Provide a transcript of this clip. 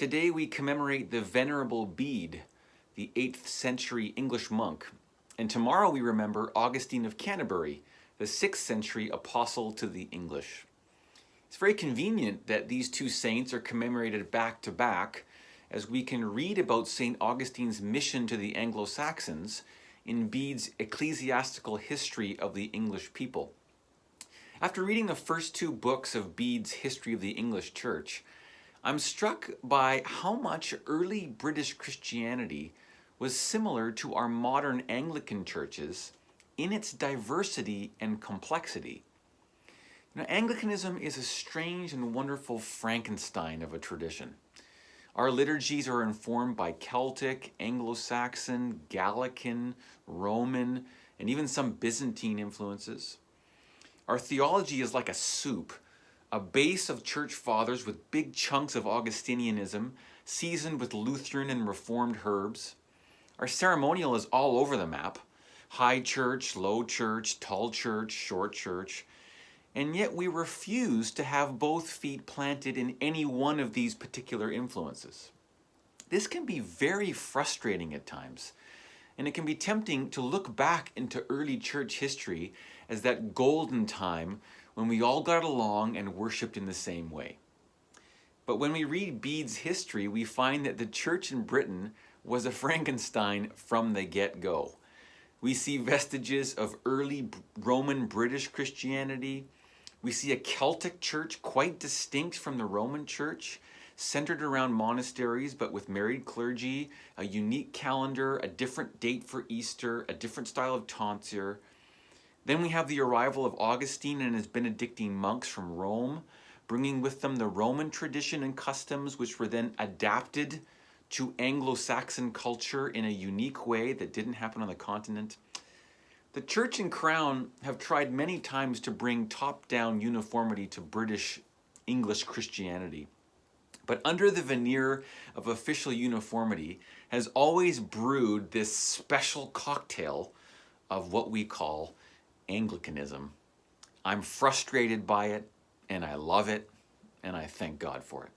Today we commemorate the Venerable Bede, the 8th century English monk. And tomorrow we remember Augustine of Canterbury, the 6th century apostle to the English. It's very convenient that these two saints are commemorated back to back, as we can read about St. Augustine's mission to the Anglo-Saxons in Bede's Ecclesiastical History of the English People. After reading the first two books of Bede's History of the English Church, I'm struck by how much early British Christianity was similar to our modern Anglican churches in its diversity and complexity. Anglicanism is a strange and wonderful Frankenstein of a tradition. Our liturgies are informed by Celtic, Anglo-Saxon, Gallican, Roman, and even some Byzantine influences. Our theology is like a soup, a base of church fathers with big chunks of Augustinianism, seasoned with Lutheran and Reformed herbs. Our ceremonial is all over the map: high church, low church, tall church, short church. And yet we refuse to have both feet planted in any one of these particular influences. This can be very frustrating at times, and it can be tempting to look back into early church history as that golden time when we all got along and worshipped in the same way. But when we read Bede's history, we find that the church in Britain was a Frankenstein from the get-go. We see vestiges of early Roman British Christianity. We see a Celtic church quite distinct from the Roman church, centered around monasteries but with married clergy, a unique calendar, a different date for Easter, a different style of tonsure. Then we have the arrival of Augustine and his Benedictine monks from Rome, bringing with them the Roman tradition and customs, which were then adapted to Anglo-Saxon culture in a unique way that didn't happen on the continent. The Church and Crown have tried many times to bring top-down uniformity to British English Christianity. But under the veneer of official uniformity has always brewed this special cocktail of what we call Anglicanism. I'm frustrated by it, and I love it, and I thank God for it.